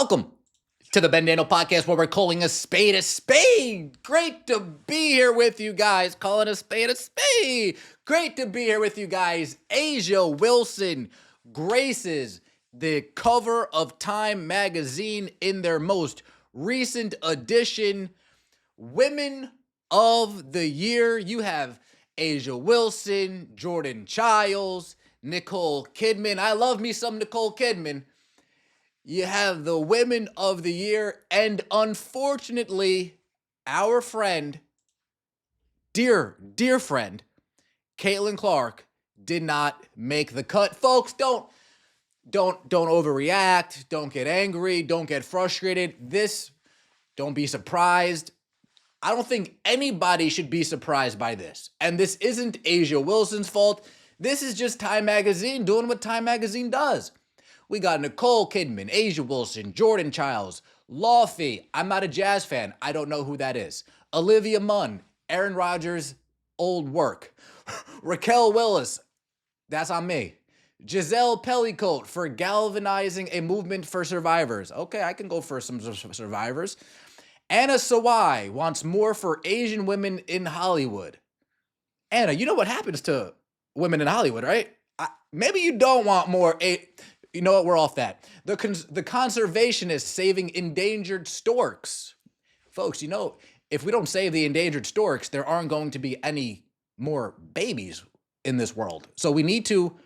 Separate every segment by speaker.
Speaker 1: Welcome to the Ben Daniel Podcast, where we're calling a spade a spade. Great to be here with you guys. Calling a spade a spade. Great to be here with you guys. A'ja Wilson graces the cover of Time magazine in their most recent edition, Women of the Year. You have A'ja Wilson, Jordan Childs, Nicole Kidman. I love me some Nicole Kidman. You have the Women of the Year, and unfortunately, our friend, dear friend, Caitlin Clark did not make the cut. Folks, don't overreact. Don't get angry. Don't get frustrated. Don't be surprised. I don't think anybody should be surprised by this. And this isn't A'ja Wilson's fault. This is just Time Magazine doing what Time Magazine does. We got Nicole Kidman, A'ja Wilson, Jordan Childs, Laufey. I'm not a Jazz fan. I don't know who that is. Olivia Munn, Aaron Rodgers' old work. Raquel Willis, that's on me. Giselle Pellicote for galvanizing a movement for survivors. Okay, I can go for some survivors. Anna Sawai wants more for Asian women in Hollywood. Anna, you know what happens to women in Hollywood, right? Maybe you don't want more. You know what? We're off that. The conservationists saving endangered storks. Folks, you know, if we don't save the endangered storks, there aren't going to be any more babies in this world. So we need to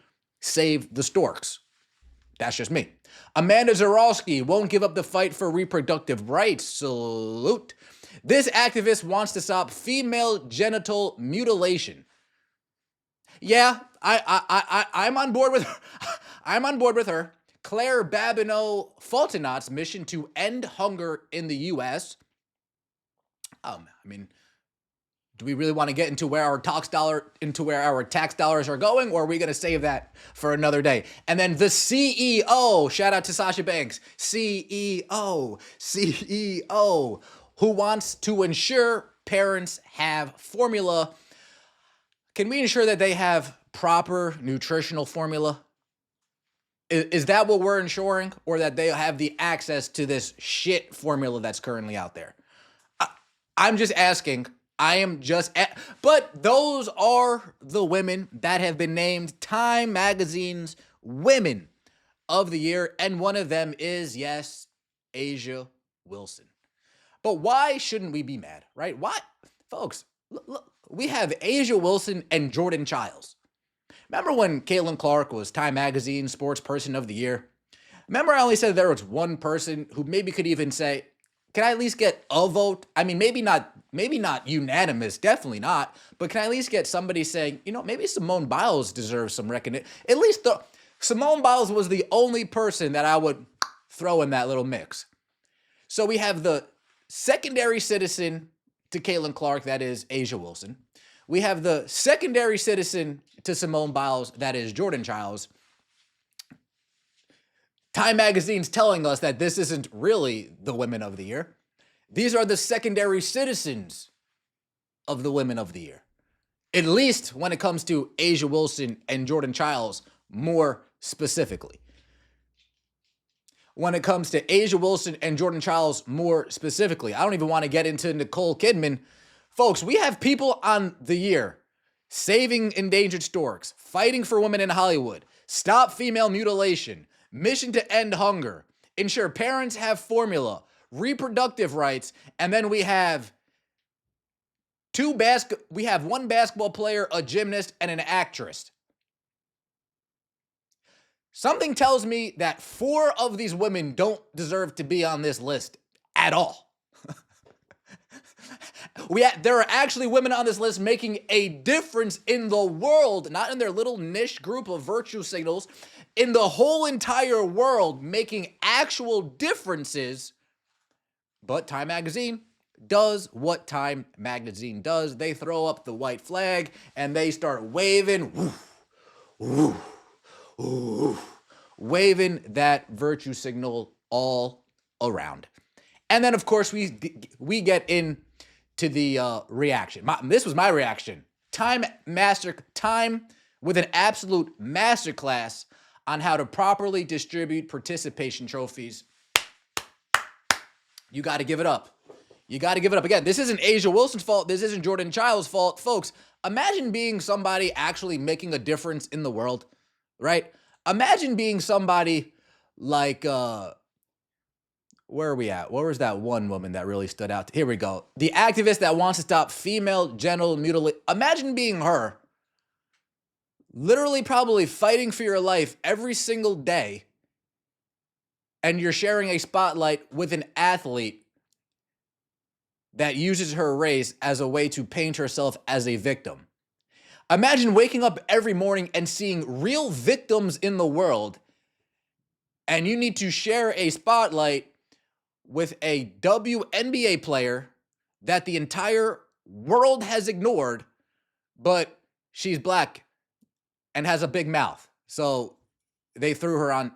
Speaker 1: save the storks. That's just me. Amanda Zarowski won't give up the fight for reproductive rights. Salute. This activist wants to stop female genital mutilation. Yeah, I'm on board with her. I'm on board with her. Claire Babineau-Fultonat's mission to end hunger in the U.S. Do we really want to get into where our tax dollars are going, or are we going to save that for another day? And then the CEO, shout out to Sasha Banks, CEO, who wants to ensure parents have formula. Can we ensure that they have proper nutritional formula? Is that what we're ensuring, or that they have the access to this shit formula that's currently out there? I'm just asking. But those are the women that have been named Time Magazine's Women of the Year, and one of them is, yes, A'ja Wilson. But why shouldn't we be mad, right? Why? Folks, look, we have A'ja Wilson and Jordan Childs. Remember when Caitlin Clark was Time Magazine Sports Person of the Year? Remember I only said there was one person who maybe could even say, can I at least get a vote? I mean, maybe not unanimous, definitely not, but can I at least get somebody saying, you know, maybe Simone Biles deserves some recognition? At least Simone Biles was the only person that I would throw in that little mix. So we have the secondary citizen to Caitlin Clark, that is A'ja Wilson. We have the secondary citizen to Simone Biles, that is Jordan Childs. Time Magazine's telling us that this isn't really the Women of the Year. These are the secondary citizens of the Women of the Year. At least when it comes to A'ja Wilson and Jordan Childs, more specifically. When it comes to A'ja Wilson and Jordan Childs, more specifically. I don't even want to get into Nicole Kidman. Folks, we have people on the year saving endangered storks, fighting for women in Hollywood, stop female mutilation, mission to end hunger, ensure parents have formula, reproductive rights, and then we have one basketball player, a gymnast, and an actress. Something tells me that 4 of these women don't deserve to be on this list at all. There are actually women on this list making a difference in the world, not in their little niche group of virtue signals, in the whole entire world, making actual differences. But Time Magazine does what Time Magazine does. They throw up the white flag and they start waving, waving that virtue signal all around. And then, of course, we get in to the reaction. This was my reaction. Time with an absolute masterclass on how to properly distribute participation trophies. You got to give it up. You got to give it up. Again, this isn't Asia Wilson's fault. This isn't Jordan Child's fault. Folks, imagine being somebody actually making a difference in the world, right? Imagine being somebody like, where are we at? Where was that one woman that really stood out? Here we go. The activist that wants to stop female genital mutilation. Imagine being her, literally probably fighting for your life every single day, and you're sharing a spotlight with an athlete that uses her race as a way to paint herself as a victim. Imagine waking up every morning and seeing real victims in the world, and you need to share a spotlight with a WNBA player that the entire world has ignored, but she's black and has a big mouth. So they threw her on.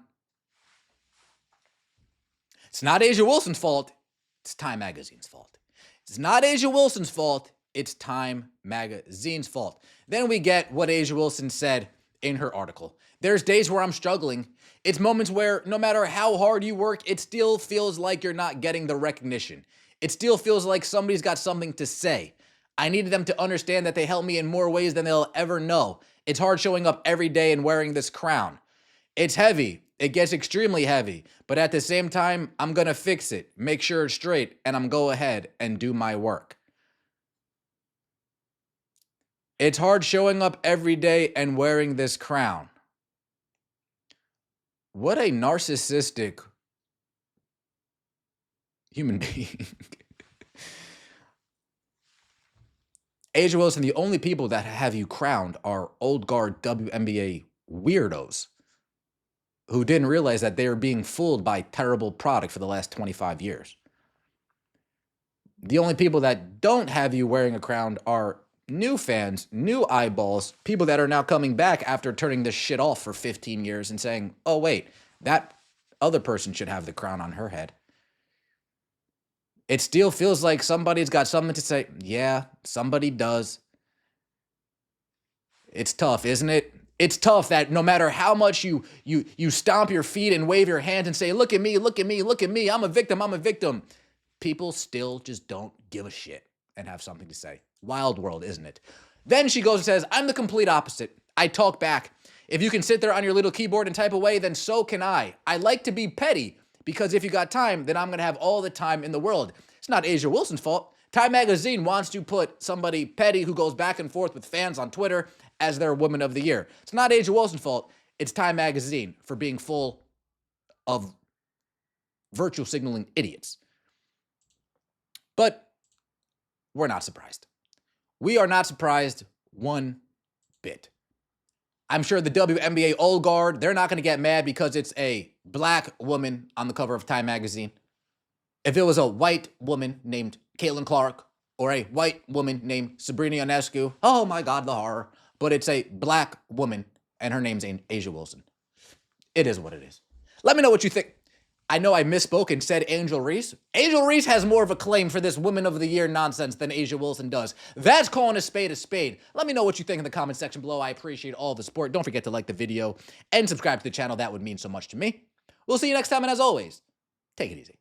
Speaker 1: It's not Asia Wilson's fault. It's Time Magazine's fault. It's not Asia Wilson's fault. It's Time Magazine's fault. Then we get what Asia Wilson said in her article. There's days where I'm struggling. It's moments where no matter how hard you work, it still feels like you're not getting the recognition. It still feels like somebody's got something to say. I needed them to understand that they helped me in more ways than they'll ever know. It's hard showing up every day and wearing this crown. It's heavy. It gets extremely heavy. But at the same time, I'm going to fix it, make sure it's straight, and I'm go ahead and do my work. It's hard showing up every day and wearing this crown. What a narcissistic human being. Asia Wilson, the only people that have you crowned are old guard WNBA weirdos who didn't realize that they were being fooled by terrible product for the last 25 years. The only people that don't have you wearing a crown are new fans, new eyeballs, people that are now coming back after turning this shit off for 15 years and saying, oh, wait, that other person should have the crown on her head. It still feels like somebody's got something to say. Yeah, somebody does. It's tough, isn't it? It's tough that no matter how much you stomp your feet and wave your hands and say, look at me, look at me, look at me, I'm a victim, people still just don't give a shit and have something to say. Wild world, isn't it? Then she goes and says, I'm the complete opposite. I talk back. If you can sit there on your little keyboard and type away, then so can I. I like to be petty because if you got time, then I'm going to have all the time in the world. It's not Asia Wilson's fault. Time Magazine wants to put somebody petty who goes back and forth with fans on Twitter as their Woman of the Year. It's not Asia Wilson's fault. It's Time Magazine for being full of virtue signaling idiots. But we're not surprised. We are not surprised one bit. I'm sure the WNBA old guard, they're not going to get mad because it's a black woman on the cover of Time Magazine. If it was a white woman named Caitlin Clark or a white woman named Sabrina Ionescu, oh my God, the horror. But it's a black woman and her name's Asia Wilson. It is what it is. Let me know what you think. I know I misspoke and said Angel Reese. Angel Reese has more of a claim for this Woman of the Year nonsense than Asia Wilson does. That's calling a spade a spade. Let me know what you think in the comment section below. I appreciate all the support. Don't forget to like the video and subscribe to the channel. That would mean so much to me. We'll see you next time, and as always, take it easy.